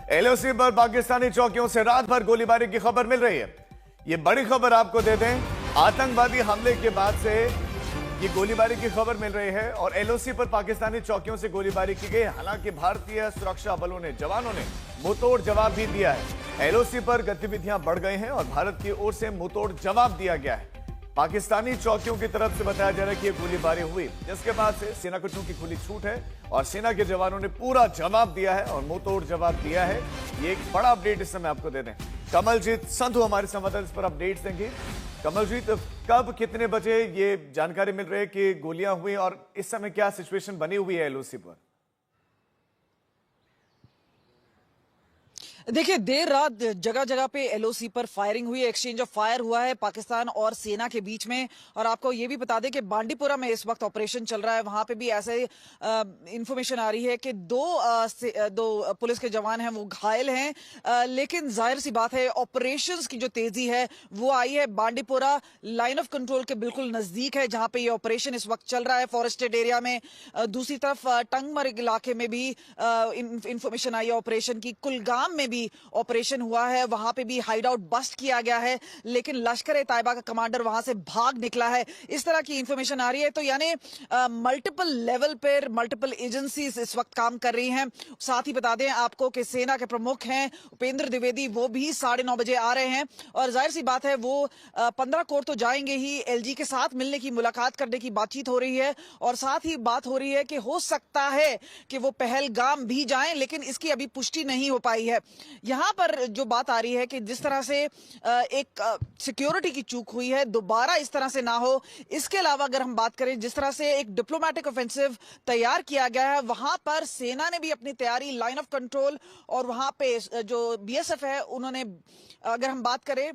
LOC पर पाकिस्तानी चौकियों से रात भर गोलीबारी की खबर मिल रही है। ये बड़ी खबर आपको दे दें, आतंकवादी हमले के बाद से ये गोलीबारी की खबर मिल रही है और एलओसी पर पाकिस्तानी चौकियों से गोलीबारी की गई। हालांकि भारतीय सुरक्षा बलों ने, जवानों ने मुंहतोड़ जवाब भी दिया है। एलओसी पर गतिविधियां बढ़ गई हैं और भारत की ओर से मुंहतोड़ जवाब दिया गया है। पाकिस्तानी चौकियों की तरफ से बताया जा रहा है कि ये गोलीबारी हुई, जिसके बाद से सेना कुटुओं की खुली छूट है और सेना के जवानों ने पूरा जवाब दिया है और मुंहतोड़ जवाब दिया है। ये एक बड़ा अपडेट इस समय आपको दे दें। कमलजीत संधू हमारे संवाददाता इस पर अपडेट्स देंगे। कमलजीत, कब कितने बजे ये जानकारी मिल रही है कि गोलियां हुई और इस समय क्या सिचुएशन बनी हुई है एलओसी पर? देखिए, देर रात जगह जगह पे एलओसी पर फायरिंग हुई, एक्सचेंज ऑफ फायर हुआ है पाकिस्तान और सेना के बीच में। और आपको ये भी बता दें कि बांडीपुरा में इस वक्त ऑपरेशन चल रहा है। वहां पे भी ऐसे इंफॉर्मेशन आ रही है कि दो पुलिस के जवान हैं वो घायल हैं। लेकिन जाहिर सी बात है, ऑपरेशंस की जो तेजी है वो आई है बांडीपुरा लाइन ऑफ कंट्रोल के बिल्कुल नजदीक है, जहां पे ये ऑपरेशन इस वक्त चल रहा है फॉरेस्टेड एरिया में। दूसरी तरफ टंगमर्ग इलाके में भी इंफॉर्मेशन आई है ऑपरेशन की। कुलगाम में भी ऑपरेशन हुआ है, वहां पे भी हाइड आउट बस्ट किया गया है, लेकिन लश्कर ए तैयबा का कमांडर वहां से भाग निकला है, इस तरह की इंफॉर्मेशन आ रही है। तो यानी मल्टीपल लेवल पर मल्टीपल एजेंसीज इस वक्त काम कर रही हैं। साथ ही बता दें आपको कि सेना के प्रमुख हैं उपेंद्र द्विवेदी, वो भी 9:30 बजे आ रहे हैं और जाहिर सी बात है वो 15 कोर तो जाएंगे ही। एलजी के साथ मिलने की, मुलाकात करने की बातचीत हो रही है और साथ ही बात हो रही है कि हो सकता है कि वो पहलगाम भी जाएं, लेकिन इसकी अभी पुष्टि नहीं हो पाई है। यहां पर जो बात आ रही है कि जिस तरह से एक सिक्योरिटी की चूक हुई है, दोबारा इस तरह से ना हो। इसके अलावा अगर हम बात करें, जिस तरह से एक डिप्लोमेटिक ऑफेंसिव तैयार किया गया है, वहां पर सेना ने भी अपनी तैयारी, लाइन ऑफ कंट्रोल और वहां पे जो बीएसएफ है उन्होंने, अगर हम बात करें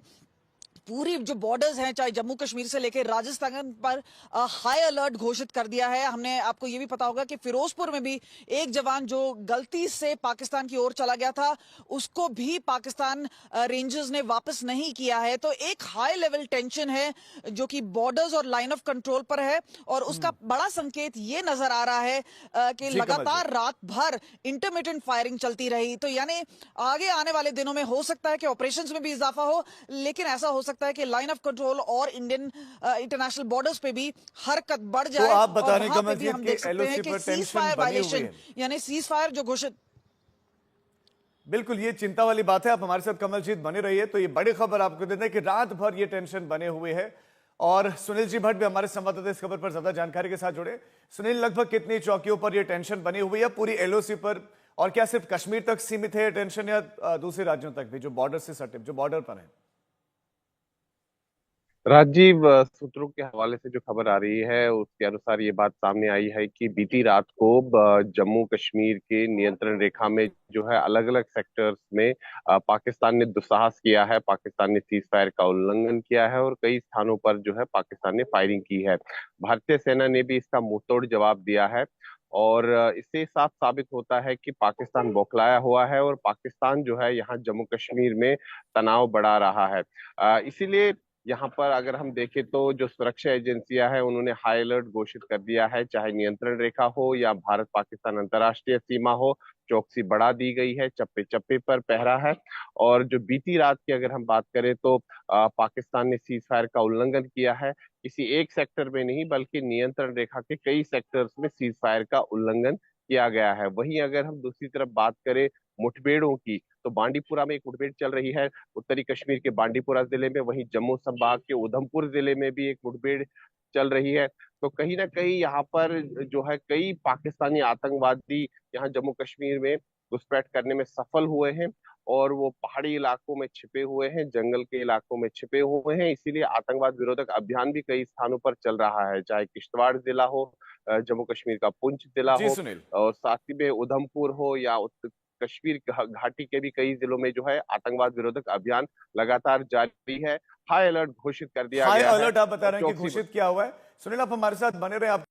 पूरी जो बॉर्डर्स हैं, चाहे जम्मू कश्मीर से लेकर राजस्थान पर हाई अलर्ट घोषित कर दिया है। हमने, आपको ये भी पता होगा कि फिरोजपुर में भी एक जवान जो गलती से पाकिस्तान की ओर चला गया था, उसको भी पाकिस्तान रेंजर्स ने वापस नहीं किया है। तो एक हाई लेवल टेंशन है जो कि बॉर्डर्स और लाइन ऑफ कंट्रोल पर है और उसका बड़ा संकेत ये नजर आ रहा है कि लगातार रात भर इंटरमिटेंट फायरिंग चलती रही। तो यानी आगे आने वाले दिनों में हो सकता है कि ऑपरेशंस में भी इजाफा हो, लेकिन ऐसा हो सकता है कि लाइन ऑफ कंट्रोल और इंटरनेशनल बॉर्डर्स पे भी हरकत बढ़ जाए। तो आप बता रहे हैं और भी हम देख सकते हैं एलओसी कि पर सीज टेंशन फायर बनी हुई वायलेशन, है। यानी सीज फायर जो घोषित। बिल्कुल, ये चिंता वाली बात है। आप हमारे साथ कमलजीत बने रहिए। तो ये बड़ी खबर आपको देते हैं कि रात भर ये टेंशन बने हुए है और सुनील जी भट्ट भी हमारे संवाददाता इस खबर पर ज्यादा जानकारी के साथ जुड़े। सुनील, लगभग कितनी चौकियों पर ये टेंशन बनी हुई है पूरी एलओसी पर, और क्या सिर्फ कश्मीर तक सीमित है टेंशन या दूसरे राज्यों तक भी जो बॉर्डर से सटे, जो बॉर्डर पर है? राजीव, सूत्रों के हवाले से जो खबर आ रही है उसके अनुसार ये बात सामने आई है कि बीती रात को जम्मू कश्मीर के नियंत्रण रेखा में जो है अलग अलग सेक्टर्स में पाकिस्तान ने दुस्साहस किया है। पाकिस्तान ने सीज फायर का उल्लंघन किया है और कई स्थानों पर जो है पाकिस्तान ने फायरिंग की है। भारतीय सेना ने भी इसका मुंहतोड़ जवाब दिया है और इससे साफ साबित होता है कि पाकिस्तान बौखलाया हुआ है और पाकिस्तान जो है यहाँ जम्मू कश्मीर में तनाव बढ़ा रहा है। इसीलिए यहाँ पर अगर हम देखें तो जो सुरक्षा एजेंसियां हैं उन्होंने हाई अलर्ट घोषित कर दिया है, चाहे नियंत्रण रेखा हो या भारत पाकिस्तान अंतर्राष्ट्रीय सीमा हो। चौकसी बढ़ा दी गई है, चप्पे चप्पे पर पहरा है। और जो बीती रात की अगर हम बात करें तो पाकिस्तान ने सीज फायर का उल्लंघन किया है। किसी एक सेक्टर में नहीं बल्कि नियंत्रण रेखा के कई सेक्टर्स में सीज फायर का उल्लंघन किया गया है। वहीं अगर हम दूसरी तरफ बात करें मुठभेड़ों की, तो बांडीपुरा में एक मुठभेड़ चल रही है, उत्तरी कश्मीर के बांडीपुरा जिले में। वहीं जम्मू संभाग के उधमपुर जिले में भी एक मुठभेड़ चल रही है। तो कहीं ना कहीं यहाँ पर जो है कई पाकिस्तानी आतंकवादी यहाँ जम्मू कश्मीर में घुसपैठ करने में सफल हुए हैं और वो पहाड़ी इलाकों में छिपे हुए हैं, जंगल के इलाकों में छिपे हुए हैं। इसीलिए आतंकवाद विरोधक अभियान भी कई स्थानों पर चल रहा है, चाहे किश्तवाड़ जिला हो, जम्मू कश्मीर का पुंछ जिला जी हो सुनील। और साथ ही में उधमपुर हो या कश्मीर घाटी के भी कई जिलों में जो है आतंकवाद विरोधक अभियान लगातार जारी है। हाई अलर्ट घोषित कर दिया हाई गया है अलर्ट आप बता और रहे हैं कि चौकसी घोषित किया हुआ है। सुनील, आप हमारे साथ बने रहे। आप